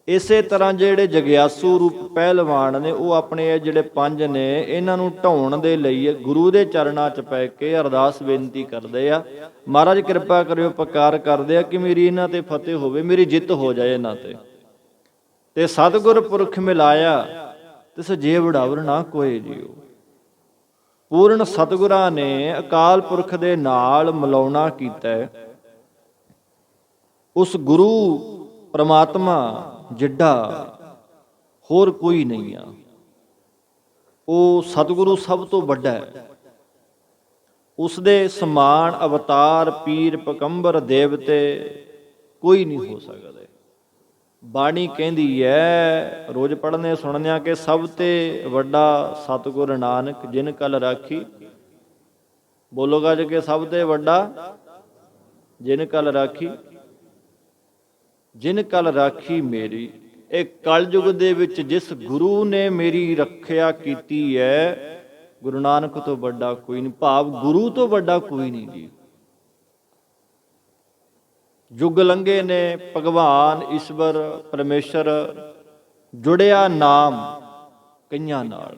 ਇਸੇ ਤਰ੍ਹਾਂ ਜਿਹੜੇ ਜਗਿਆਸੂ ਰੂਪ ਪਹਿਲਵਾਨ ਨੇ ਉਹ ਆਪਣੇ ਇਹ ਜਿਹੜੇ ਪੰਜ ਨੇ ਇਹਨਾਂ ਨੂੰ ਢਾਉਣ ਦੇ ਲਈ ਗੁਰੂ ਦੇ ਚਰਨਾਂ 'ਚ ਪੈ ਕੇ ਅਰਦਾਸ ਬੇਨਤੀ ਕਰਦੇ ਆ, ਮਹਾਰਾਜ ਕਿਰਪਾ ਕਰਿਓ, ਉਪਕਾਰ ਕਰਦੇ ਆ ਕਿ ਮੇਰੀ ਇਹਨਾਂ ਤੇ ਫਤਿਹ ਹੋਵੇ, ਮੇਰੀ ਜਿੱਤ ਹੋ ਜਾਏ ਇਹਨਾਂ ਤੇ ਸਤਿਗੁਰ ਪੁਰਖ ਮਿਲਾਇਆ ਤਿਸ ਜੇ ਵਡਾਵਰ ਨਾ ਕੋਏ ਜੀਓ। ਪੂਰਨ ਸਤਿਗੁਰਾਂ ਨੇ ਅਕਾਲ ਪੁਰਖ ਦੇ ਨਾਲ ਮਿਲਾਉਣਾ ਕੀਤਾ। ਉਸ ਗੁਰੂ ਪ੍ਰਮਾਤਮਾ ਜਿੱਡਾ ਹੋਰ ਕੋਈ ਨਹੀਂ ਆ, ਉਹ ਸਤਿਗੁਰੂ ਸਭ ਤੋਂ ਵੱਡਾ ਹੈ। ਉਸ ਦੇ ਸਮਾਨ ਅਵਤਾਰ ਪੀਰ ਪੈਗੰਬਰ ਦੇਵਤੇ ਕੋਈ ਨਹੀਂ ਹੋ ਸਕਦੇ। ਬਾਣੀ ਕਹਿੰਦੀ ਹੈ, ਰੋਜ਼ ਪੜ੍ਹਨੇ ਸੁਣਨੇ ਕਿ ਸਭ ਤੇ ਵੱਡਾ ਸਤਿਗੁਰ ਨਾਨਕ ਜਿਨ ਕਲ ਰਾਖੀ। ਬੋਲੋਗਾ ਜੇ ਕਿ ਸਭ ਤੇ ਵੱਡਾ ਜਿਨ ਕਲ ਰਾਖੀ, ਜਿਨ ਕਲ ਰਾਖੀ ਮੇਰੀ। ਇਹ ਕਲਯੁਗ ਦੇ ਵਿੱਚ ਜਿਸ ਗੁਰੂ ਨੇ ਮੇਰੀ ਰੱਖਿਆ ਕੀਤੀ ਹੈ, ਗੁਰੂ ਨਾਨਕ ਤੋਂ ਵੱਡਾ ਕੋਈ ਨਹੀਂ, ਭਾਵ ਗੁਰੂ ਤੋਂ ਵੱਡਾ ਕੋਈ ਨਹੀਂ ਜੀ। ਯੁੱਗ ਲੰਘੇ ਨੇ, ਭਗਵਾਨ ਈਸ਼ਵਰ ਪਰਮੇਸ਼ਰ ਜੁੜਿਆ ਨਾਮ ਕਈਆਂ ਨਾਲ,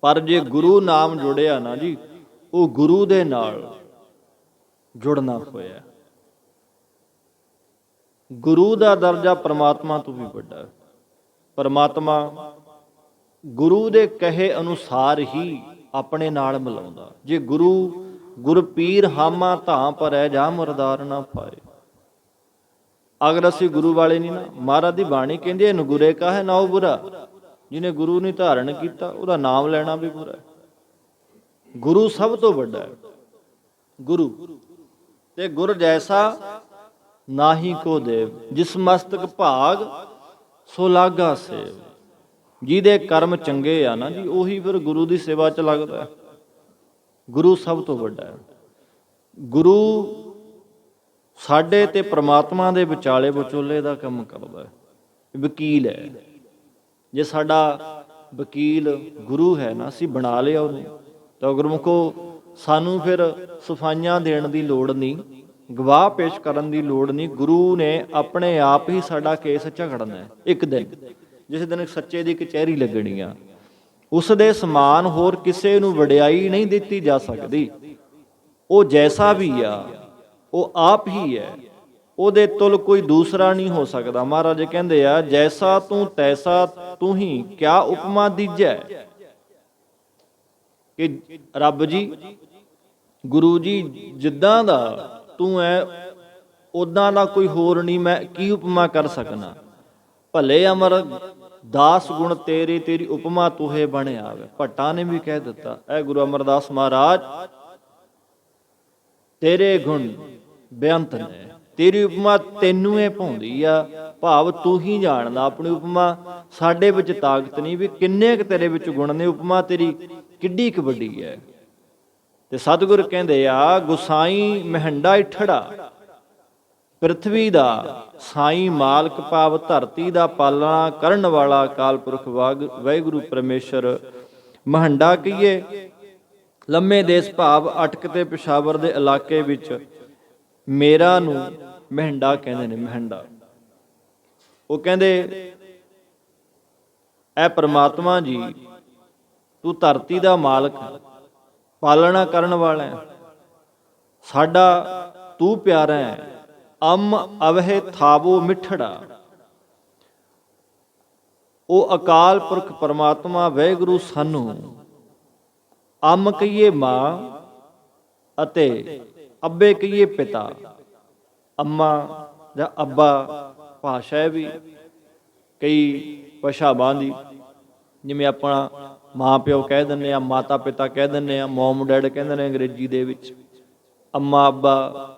ਪਰ ਜੇ ਗੁਰੂ ਨਾਮ ਜੁੜਿਆ ਨਾ ਜੀ, ਉਹ ਗੁਰੂ ਦੇ ਨਾਲ ਜੁੜਨਾ ਹੋਇਆ। ਗੁਰੂ ਦਾ ਦਰਜਾ ਪਰਮਾਤਮਾ ਤੋਂ ਵੀ ਵੱਡਾ ਹੈ। ਪਰਮਾਤਮਾ ਗੁਰੂ ਦੇ ਕਹੇ ਅਨੁਸਾਰ ਹੀ ਆਪਣੇ ਨਾਲ ਮਿਲਾਉਂਦਾ। ਜੇ ਗੁਰ ਪੀਰ ਹਾਮਾ ਧਾਂ ਭਰੈ ਜਾ ਮੁਰਦਾਰ ਨਾ ਪਾਏ। ਅਗਰ ਅਸੀਂ ਗੁਰੂ ਵਾਲੇ ਨਹੀਂ ਨਾ, ਮਹਾਰਾਜ ਦੀ ਬਾਣੀ ਕਹਿੰਦੀ ਹੈ ਨਗੁਰੇ ਕਾ ਹੈ ਨਾਉ ਬੁਰਾ। ਜਿਹਨੇ ਗੁਰੂ ਨਹੀਂ ਧਾਰਨ ਕੀਤਾ ਉਹਦਾ ਨਾਮ ਲੈਣਾ ਵੀ ਬੁਰਾ ਹੈ। ਗੁਰੂ ਸਭ ਤੋਂ ਵੱਡਾ ਹੈ। ਗੁਰੂ ਤੇ ਗੁਰ ਜੈਸਾ ਨਾਹੀ ਕੋ ਦੇਵ, ਜਿਸ ਮਸਤਕ ਭਾਗ ਸੋ ਲਾਗਾ ਸੇਵ। ਜਿਹਦੇ ਕਰਮ ਚੰਗੇ ਆ ਨਾ ਜੀ, ਉਹੀ ਫਿਰ ਗੁਰੂ ਦੀ ਸੇਵਾ 'ਚ ਲੱਗਦਾ। ਗੁਰੂ ਸਭ ਤੋਂ ਵੱਡਾ ਹੈ। ਗੁਰੂ ਸਾਡੇ ਤੇ ਪ੍ਰਮਾਤਮਾ ਦੇ ਵਿਚਾਲੇ ਵਿਚੋਲੇ ਦਾ ਕੰਮ ਕਰਦਾ ਹੈ, ਵਕੀਲ ਹੈ। ਜੇ ਸਾਡਾ ਵਕੀਲ ਗੁਰੂ ਹੈ ਨਾ, ਅਸੀਂ ਬਣਾ ਲਿਆ ਉਹਨੂੰ, ਤਾਂ ਗੁਰਮੁਖੋ ਸਾਨੂੰ ਫਿਰ ਸਫਾਈਆਂ ਦੇਣ ਦੀ ਲੋੜ ਨਹੀਂ, ਗਵਾਹ ਪੇਸ਼ ਕਰਨ ਦੀ ਲੋੜ ਨਹੀਂ। ਗੁਰੂ ਨੇ ਆਪਣੇ ਆਪ ਹੀ ਸਾਡਾ ਕੇਸ ਝਗੜਨਾ ਹੈ। ਇੱਕ ਦਿਨ ਜਿਸ ਦਿਨ ਸੱਚੇ ਦੀ ਕਚਹਿਰੀ ਲੱਗਣੀ ਆ, ਉਸ ਦੇ ਸਮਾਨ ਹੋਰ ਕਿਸੇ ਨੂੰ ਵਡਿਆਈ ਨਹੀਂ ਦਿੱਤੀ ਜਾ ਸਕਦੀ। ਉਹ ਜੈਸਾ ਵੀ ਆ, ਉਹ ਆਪ ਹੀ ਹੈ, ਉਹਦੇ ਤੁਲ ਕੋਈ ਦੂਸਰਾ ਨਹੀਂ ਹੋ ਸਕਦਾ। ਮਹਾਰਾਜ ਕਹਿੰਦੇ ਆ, ਜੈਸਾ ਤੂੰ ਤੈਸਾ ਤੂੰ ਹੀ, ਕਿਆ ਉਪਮਾ ਦੀਜੈ। ਕਿ ਰੱਬ ਜੀ, ਗੁਰੂ ਜੀ, ਜਿੱਦਾਂ ਦਾ ਤੂੰ ਹੈ ਉਦਾਂ ਦਾ ਕੋਈ ਹੋਰ ਨਹੀਂ, ਮੈਂ ਕੀ ਉਪਮਾ ਕਰ ਸਕਣਾ। ਭਲੇ ਅਮਰ ਦਾਸ ਗੁਣ ਤੇਰੇ, ਤੇਰੀ ਉਪਮਾ ਤੁਹੇ ਬਣ ਆਵੇ। ਭੱਟਾਂ ਨੇ ਵੀ ਕਹਿ ਦਿੱਤਾ, ਐ ਗੁਰੂ ਅਮਰਦਾਸ ਮਹਾਰਾਜ, ਤੇਰੇ ਗੁਣ ਬੇਅੰਤ ਨੇ, ਤੇਰੀ ਉਪਮਾ ਤੈਨੂੰ ਇਹ ਭਾਉਂਦੀ ਆ। ਭਾਵ ਤੂੰ ਹੀ ਜਾਣਦਾ ਆਪਣੀ ਉਪਮਾ, ਸਾਡੇ ਵਿੱਚ ਤਾਕਤ ਨਹੀਂ ਵੀ ਕਿੰਨੇ ਕੁ ਤੇਰੇ ਵਿੱਚ ਗੁਣ ਨੇ, ਉਪਮਾ ਤੇਰੀ ਕਿੱਡੀ ਕੁ ਵੱਡੀ ਹੈ। ਤੇ ਸਤਿਗੁਰ ਕਹਿੰਦੇ ਆ, ਗੁਸਾਈ ਮਹਿੰਡਾ ਇਠੜਾ ਪ੍ਰਿਥਵੀ ਦਾ ਸਾਈ ਮਾਲਕ, ਭਾਵ ਧਰਤੀ ਦਾ ਪਾਲਣਾ ਕਰਨ ਵਾਲਾ ਅਕਾਲ ਪੁਰਖ ਵਾਹਿਗੁਰੂ ਪਰਮੇਸ਼ਰ। ਮਹੰਡਾ ਕਹੀਏ ਲੰਮੇ ਦੇਸ਼, ਭਾਵ ਅਟਕ ਤੇ ਪਿਸ਼ਾਵਰ ਦੇ ਇਲਾਕੇ ਵਿੱਚ ਮੇਰਾ ਨੂੰ ਮਹਿੰਡਾ ਕਹਿੰਦੇ ਨੇ। ਮਹਿੰਡਾ ਉਹ ਕਹਿੰਦੇ ਐ ਪ੍ਰਮਾਤਮਾ ਜੀ, ਤੂੰ ਧਰਤੀ ਦਾ ਮਾਲਕ, ਪਾਲਣਾ ਕਰਨ ਵਾਲਾ ਹੈ, ਸਾਡਾ ਤੂੰ ਪਿਆਰਾ ਹੈ। ਅੰਮ ਅਵਹਿ ਥਾਵੋ ਮਿੱਠੜਾ। ਉਹ ਅਕਾਲ ਪੁਰਖ ਪਰਮਾਤਮਾ ਵਾਹਿਗੁਰੂ ਸਾਨੂੰ ਅੰਮ ਕਹੀਏ ਮਾਂ ਅਤੇ ਅੱਬੇ ਕਹੀਏ ਪਿਤਾ। ਅੰਮਾ ਜਾਂ ਅੱਬਾ ਭਾਸ਼ਾ ਹੈ ਵੀ ਕਈ ਭਾਸ਼ਾਵਾਂ ਦੀ, ਜਿਵੇਂ ਆਪਣਾ ਮਾਂ ਪਿਓ ਕਹਿ ਦਿੰਦੇ ਆ, ਮਾਤਾ ਪਿਤਾ ਕਹਿ ਦਿੰਦੇ ਆ, ਮੋਮ ਡੈਡ ਕਹਿੰਦੇ ਨੇ ਅੰਗਰੇਜ਼ੀ ਦੇ ਵਿੱਚ। ਅੰਮਾ ਅੱਬਾ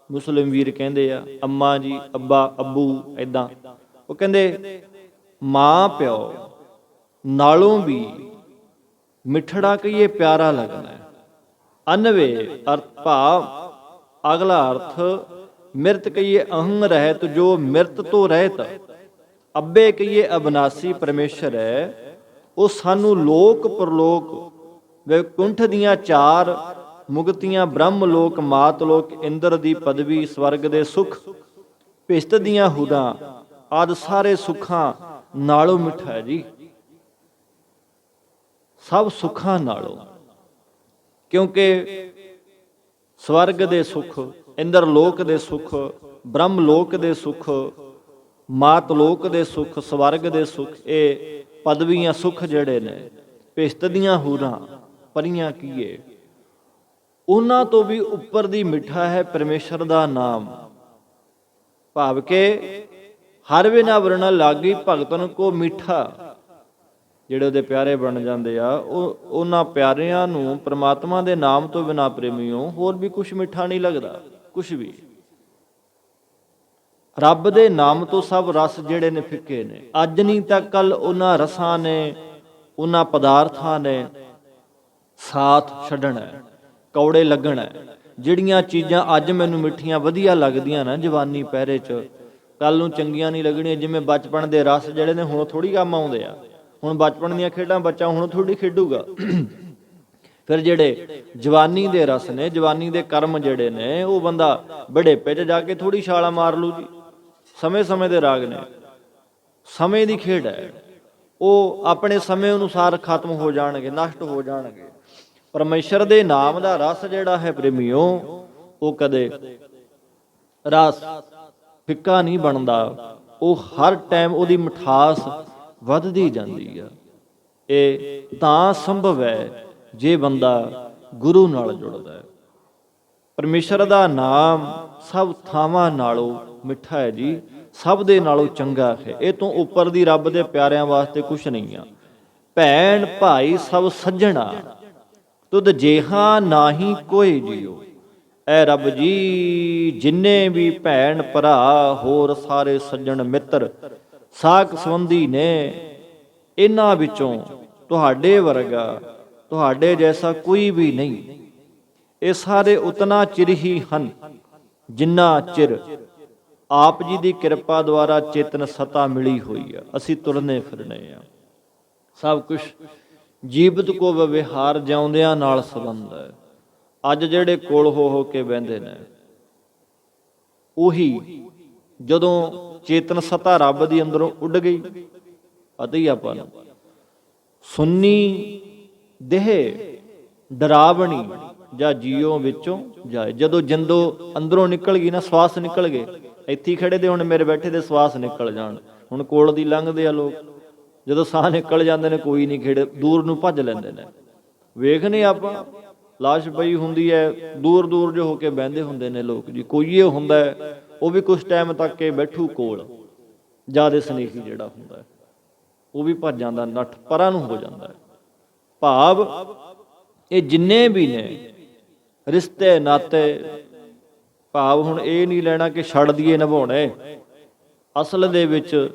ਮੁਸਲਿਮ ਵੀਰ ਕਹਿੰਦੇ ਆ, ਅੰਮਾ ਜੀ, ਅੱਬਾ, ਅੱਬੂ, ਏਦਾਂ। ਉਹ ਕਹਿੰਦੇ ਮਾਂ ਪਿਓ ਨਾਲੋਂ ਵੀ ਮਿੱਠੜਾ ਕਹੀਏ ਪਿਆਰਾ ਲੱਗਣਾ। ਅਨਵੇ ਅਰਥ ਭਾਵ ਅਗਲਾ ਅਰਥ ਮਿਰਤ ਕਹੀਏ ਅਹੰਗ ਰਹਿਤ, ਜੋ ਮਿਰਤ ਤੋਂ ਰਹਿਤ। ਅੱਬੇ ਕਹੀਏ ਅਬਨਾਸੀ ਪਰਮੇਸ਼ਰ ਹੈ, ਉਹ ਸਾਨੂੰ ਲੋਕ ਪਰਲੋਕ ਵੈਕੁੰਠ ਦੀਆਂ 4 ਮੁਕਤੀਆਂ, ਬ੍ਰਹਮ ਲੋਕ, ਮਾਤ ਲੋਕ, ਇੰਦਰ ਦੀ ਪਦਵੀ, ਸਵਰਗ ਦੇ ਸੁਖ, ਭਿਸ਼ਤ ਦੀਆਂ ਹੁਦਾਂ ਆਦਿ ਸਾਰੇ ਸੁੱਖਾਂ ਨਾਲੋਂ ਮਿੱਠਾ ਹੈ ਜੀ। ਸਭ ਸੁੱਖਾਂ ਨਾਲੋਂ, ਕਿਉਂਕਿ ਸਵਰਗ ਦੇ ਸੁੱਖ, ਇੰਦਰ ਲੋਕ ਦੇ ਸੁੱਖ, ਬ੍ਰਹਮ ਲੋਕ ਦੇ ਸੁੱਖ, ਮਾਤ ਲੋਕ ਦੇ ਸੁੱਖ, ਸਵਰਗ ਦੇ ਸੁੱਖ, ਇਹ ਪਦਵੀਆਂ ਸੁੱਖ ਜਿਹੜੇ ਨੇ, ਭਿਸ਼ਤ ਦੀਆਂ ਹੂਰਾਂ ਪਰੀਆਂ ਕੀਏ, ਉਹਨਾਂ ਤੋਂ ਵੀ ਉੱਪਰ ਦੀ ਮਿੱਠਾ ਹੈ ਪਰਮੇਸ਼ਰ ਦਾ ਨਾਮ। ਭਾਵ ਕਿ ਹਰ ਬਿਨਾ ਵਰਣਾ ਲਾਗੀ ਭਗਤਨ ਕੋ ਮਿੱਠਾ। ਜਿਹੜੇ ਉਹਦੇ ਪਿਆਰੇ ਬਣ ਜਾਂਦੇ ਆ, ਉਹਨਾਂ ਪਿਆਰਿਆਂ ਨੂੰ ਪ੍ਰਮਾਤਮਾ ਦੇ ਨਾਮ ਤੋਂ ਬਿਨਾਂ ਪ੍ਰੇਮੀਓ ਹੋਰ ਵੀ ਕੁਛ ਮਿੱਠਾ ਨਹੀਂ ਲੱਗਦਾ, ਕੁਛ ਵੀ। ਰੱਬ ਦੇ ਨਾਮ ਤੋਂ ਸਭ ਰਸ ਜਿਹੜੇ ਨੇ ਫਿੱਕੇ ਨੇ। ਅੱਜ ਨਹੀਂ ਤਾਂ ਕੱਲ ਉਹਨਾਂ ਰਸਾਂ ਨੇ, ਉਹਨਾਂ ਪਦਾਰਥਾਂ ਨੇ ਸਾਥ ਛੱਡਣਾ, ਕੌੜੇ ਲੱਗਣਾ। ਜਿਹੜੀਆਂ ਚੀਜ਼ਾਂ ਅੱਜ ਮੈਨੂੰ ਮਿੱਠੀਆਂ ਵਧੀਆ ਲੱਗਦੀਆਂ ਨਾ ਜਵਾਨੀ ਪਹਿਰੇ 'ਚ, ਕੱਲ ਨੂੰ ਚੰਗੀਆਂ ਨਹੀਂ ਲੱਗਣੀਆਂ। ਜਿਵੇਂ ਬਚਪਨ ਦੇ ਰਸ ਜਿਹੜੇ ਨੇ ਹੁਣ ਥੋੜ੍ਹੀ ਕੰਮ ਆਉਂਦੇ ਆ। ਹੁਣ ਬਚਪਨ ਦੀਆਂ ਖੇਡਾਂ ਬੱਚਾ ਹੁਣ ਥੋੜ੍ਹੀ ਖੇਡੂਗਾ। ਫਿਰ ਜਿਹੜੇ ਜਵਾਨੀ ਦੇ ਰਸ ਨੇ, ਜਵਾਨੀ ਦੇ ਕਰਮ ਜਿਹੜੇ ਨੇ, ਉਹ ਬੰਦਾ ਬੁਢੇਪੇ 'ਚ ਜਾ ਕੇ ਥੋੜ੍ਹੀ ਛਾਲਾ ਮਾਰ ਲੂ ਜੀ। ਸਮੇਂ ਸਮੇਂ ਦੇ ਰਾਗ ਨੇ, ਸਮੇਂ ਦੀ ਖੇਡ ਹੈ। ਉਹ ਆਪਣੇ ਸਮੇਂ ਅਨੁਸਾਰ ਖਤਮ ਹੋ ਜਾਣਗੇ, ਨਸ਼ਟ ਹੋ ਜਾਣਗੇ। ਪਰਮੇਸ਼ਰ ਦੇ ਨਾਮ ਦਾ ਰਸ ਜਿਹੜਾ ਹੈ ਪ੍ਰੇਮੀਓ, ਉਹ ਕਦੇ ਰਸ ਫਿੱਕਾ ਨਹੀਂ ਬਣਦਾ। ਉਹ ਹਰ ਟਾਈਮ ਉਹਦੀ ਮਿਠਾਸ ਵੱਧਦੀ ਜਾਂਦੀ ਆ। ਇਹ ਤਾਂ ਸੰਭਵ ਹੈ ਜੇ ਬੰਦਾ ਗੁਰੂ ਨਾਲ ਜੁੜਦਾ ਹੈ। ਪਰਮੇਸ਼ਰ ਦਾ ਨਾਮ ਸਭ ਥਾਵਾਂ ਨਾਲੋਂ ਮਿੱਠਾ ਹੈ ਜੀ, ਸਭ ਦੇ ਨਾਲੋਂ ਚੰਗਾ ਹੈ। ਇਹ ਤੋਂ ਉੱਪਰ ਦੀ ਰੱਬ ਦੇ ਪਿਆਰਿਆਂ ਵਾਸਤੇ ਕੁਛ ਨਹੀਂ ਆ। ਭੈਣ ਭਾਈ ਸਭ ਸੱਜਣਾ, ਤੁਧ ਜੇਹਾ ਨਾਹੀ ਕੋਈ ਜੀਓ। ਐ ਰੱਬ ਜੀ, ਜਿੰਨੇ ਵੀ ਭੈਣ ਭਰਾ ਹੋਰ ਸਾਰੇ ਸੱਜਣ ਮਿੱਤਰ ਸਾਕ ਸੰਬੰਧੀ ਨੇ, ਇਹਨਾਂ ਵਿੱਚੋਂ ਤੁਹਾਡੇ ਵਰਗਾ, ਤੁਹਾਡੇ ਜੈਸਾ ਕੋਈ ਵੀ ਨਹੀਂ। ਇਹ ਸਾਰੇ ਉਤਨਾ ਚਿਰ ਹੀ ਹਨ ਜਿੰਨਾ ਚਿਰ ਆਪ ਜੀ ਦੀ ਕਿਰਪਾ ਦੁਆਰਾ ਚੇਤਨ ਸਤਾ ਮਿਲੀ ਹੋਈ ਆ। ਅਸੀਂ ਤੁਰਨੇ ਫਿਰਨੇ ਆ। ਸਭ ਕੁਛ ਜੀਵਤ ਕੋ ਵਿਵਹਾਰ ਜਿਉਂਦਿਆਂ ਨਾਲ ਸੰਬੰਧ ਹੈ। ਅੱਜ ਜਿਹੜੇ ਕੋਲ ਹੋ ਕੇ ਬਹਿੰਦੇ ਨੇ, ਉਹੀ ਜਦੋਂ ਚੇਤਨ ਸਤਾ ਰੱਬ ਦੀ ਅੰਦਰੋਂ ਉੱਡ ਗਈ, ਪਤਾ ਹੀ ਆਪਾਂ ਨੂੰ। ਸੁੰਨੀ ਦੇਹ ਡਰਾਵਣੀ ਜਾਂ ਜੀਓ ਵਿੱਚੋਂ ਜਾਏ। ਜਦੋਂ ਜਿੰਦੋ ਅੰਦਰੋਂ ਨਿਕਲ ਗਈ ਨਾ, ਸਵਾਸ ਨਿਕਲ ਗਏ। ਇੱਥੇ ਖੜੇ ਦੇ ਹੁਣ ਮੇਰੇ ਬੈਠੇ ਦੇ ਸਵਾਸ ਨਿਕਲ ਜਾਣ। ਹੁਣ ਕੋਲ ਦੀ ਲੰਘਦੇ ਆ ਲੋਕ, ਜਦੋਂ ਸਾਹ ਨਿਕਲ ਜਾਂਦੇ ਨੇ, ਕੋਈ ਨਹੀਂ ਖੇੜੇ, ਦੂਰ ਨੂੰ ਭੱਜ ਲੈਂਦੇ ਨੇ। ਵੇਖਨੇ ਆਪਾਂ ਲਾਸ਼ ਪਈ ਹੁੰਦੀ ਹੈ, ਦੂਰ ਦੂਰ ਜੋ ਹੋ ਕੇ ਬਹਿੰਦੇ ਹੁੰਦੇ ਨੇ ਲੋਕ ਜੀ। ਕੋਈ ਇਹ ਹੁੰਦਾ ਹੈ, ਉਹ ਵੀ ਕੁਛ ਟਾਈਮ ਤੱਕ ਕੇ ਬੈਠੂ ਕੋਲ। ਜ਼ਿਆਦਾ ਸਨੇਹੀ ਜਿਹੜਾ ਹੁੰਦਾ ਹੈ, ਉਹ ਵੀ ਭੱਜ ਜਾਂਦਾ, ਨੱਠ ਪਰਾਂ ਨੂੰ ਹੋ ਜਾਂਦਾ ਹੈ। ਭਾਵ ਇਹ ਜਿੰਨੇ ਵੀ ਨੇ ਰਿਸ਼ਤੇ ਨਾਤੇ, ਭਾਵ ਹੁਣ ਇਹ ਨਹੀਂ ਲੈਣਾ ਕਿ ਛੱਡ ਦੀਏ ਨਿਭਾਉਣੇ। ਅਸਲ ਦੇ ਵਿੱਚ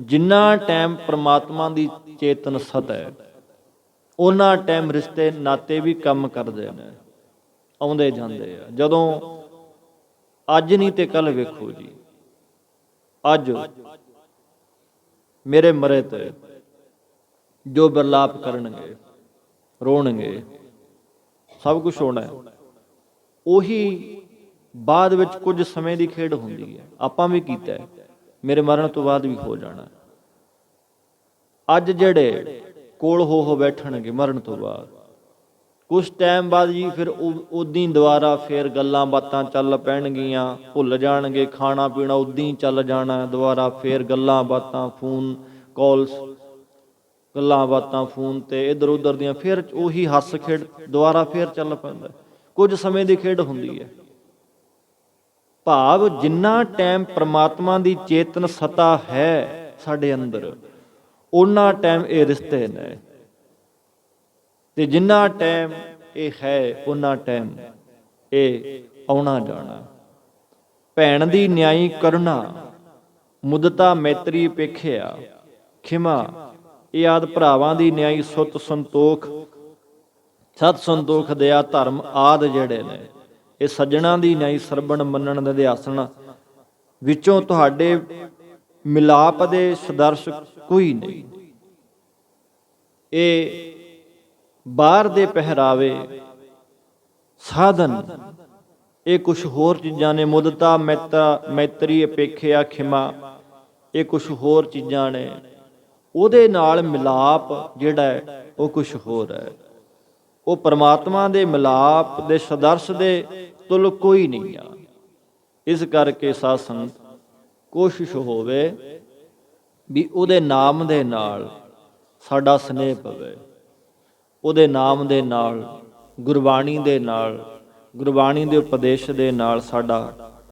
ਜਿੰਨਾ ਟਾਈਮ ਪ੍ਰਮਾਤਮਾ ਦੀ ਚੇਤਨ ਸਤ ਹੈ, ਉਹਨਾਂ ਟਾਈਮ ਰਿਸ਼ਤੇ ਨਾਤੇ ਵੀ ਕੰਮ ਕਰਦੇ ਨੇ, ਆਉਂਦੇ ਜਾਂਦੇ ਆ। ਜਦੋਂ ਅੱਜ ਨਹੀਂ ਤੇ ਕੱਲ ਵੇਖੋ ਜੀ, ਅੱਜ ਮੇਰੇ ਮਰੇ ਤੇ ਜੋ ਬਿਰਲਾਪ ਕਰਨਗੇ, ਰੋਣਗੇ, ਸਭ ਕੁਛ ਹੋਣਾ ਹੈ। ਉਹੀ ਬਾਅਦ ਵਿੱਚ ਕੁਝ ਸਮੇਂ ਦੀ ਖੇਡ ਹੁੰਦੀ ਹੈ। ਆਪਾਂ ਵੀ ਕੀਤਾ ਹੈ। ਮੇਰੇ ਮਰਨ ਤੋਂ ਬਾਅਦ ਵੀ ਹੋ ਜਾਣਾ। ਅੱਜ ਜਿਹੜੇ ਕੋਲ ਹੋ ਬੈਠਣਗੇ ਮਰਨ ਤੋਂ ਬਾਅਦ, ਕੁਛ ਟਾਈਮ ਬਾਅਦ ਜੀ ਫਿਰ ਉਦੋਂ ਹੀ ਦੁਬਾਰਾ ਫਿਰ ਗੱਲਾਂ ਬਾਤਾਂ ਚੱਲ ਪੈਣਗੀਆਂ, ਭੁੱਲ ਜਾਣਗੇ, ਖਾਣਾ ਪੀਣਾ ਉਦੋਂ ਹੀ ਚੱਲ ਜਾਣਾ, ਦੁਬਾਰਾ ਫਿਰ ਗੱਲਾਂ ਬਾਤਾਂ, ਫੋਨ ਕਾਲਸ, ਗੱਲਾਂ ਬਾਤਾਂ ਫੋਨ ਤੇ ਇੱਧਰ ਉੱਧਰ ਦੀਆਂ, ਫਿਰ ਉਹੀ ਹੱਸ ਖੇਡ ਦੁਬਾਰਾ ਫਿਰ ਚੱਲ ਪੈਂਦਾ। ਕੁਝ ਸਮੇਂ ਦੀ ਖੇਡ ਹੁੰਦੀ ਹੈ। ਭਾਵ ਜਿੰਨਾ ਟਾਈਮ ਪ੍ਰਮਾਤਮਾ ਦੀ ਚੇਤਨ ਸਤਾ ਹੈ ਸਾਡੇ ਅੰਦਰ, ਓਨਾ ਟਾਈਮ ਇਹ ਰਿਸ਼ਤੇ ਨੇ, ਤੇ ਜਿੰਨਾ ਟਾਈਮ ਇਹ ਹੈ ਓਨਾ ਟਾਈਮ ਇਹ ਆਉਣਾ ਜਾਣਾ। ਭੈਣ ਦੀ ਨਿਆਈ ਕਰੁਣਾ, ਮੁਦਤਾ ਮੈਤਰੀ ਪੇਖਿਆ, ਖਿਮਾ, ਇਹ ਆਦਿ ਭਰਾਵਾਂ ਦੀ ਨਿਆਈ, ਸੁੱਤ ਸੰਤੋਖ, ਸਤ ਸੰਤੋਖ ਦਇਆ ਧਰਮ ਆਦਿ ਜਿਹੜੇ ਨੇ, ਇਹ ਸੱਜਣਾ ਦੀ ਨਿਆਈ ਸਰਬਣ ਮੰਨਣ ਦੇ ਅਧਿਆਸਣ ਵਿੱਚੋਂ ਤੁਹਾਡੇ ਮਿਲਾਪ ਦੇ ਸਦਰਸ਼ ਕੋਈ ਨਹੀਂ। ਇਹ ਬਾਹਰ ਦੇ ਪਹਿਰਾਵੇ, ਸਾਧਨ, ਇਹ ਕੁਛ ਹੋਰ ਚੀਜ਼ਾਂ ਨੇ। ਮੁਦਤਾ ਮੈਤਰੀ ਅਪੇਖਿਆ ਖਿਮਾ, ਇਹ ਕੁਛ ਹੋਰ ਚੀਜ਼ਾਂ ਨੇ। ਉਹਦੇ ਨਾਲ ਮਿਲਾਪ ਜਿਹੜਾ ਹੈ ਉਹ ਕੁਛ ਹੋਰ ਹੈ। ਉਹ ਪਰਮਾਤਮਾ ਦੇ ਮਿਲਾਪ ਦੇ ਸਦਰਸ਼ ਦੇ ਤੁਲ ਕੋਈ ਨਹੀਂ ਆ। ਇਸ ਕਰਕੇ ਸਾਧ ਸੰਗਤ ਕੋਸ਼ਿਸ਼ ਹੋਵੇ ਵੀ ਉਹਦੇ ਨਾਮ ਦੇ ਨਾਲ ਸਾਡਾ ਸਨੇਹ ਪਵੇ, ਉਹਦੇ ਨਾਮ ਦੇ ਨਾਲ, ਗੁਰਬਾਣੀ ਦੇ ਨਾਲ, ਗੁਰਬਾਣੀ ਦੇ ਉਪਦੇਸ਼ ਦੇ ਨਾਲ ਸਾਡਾ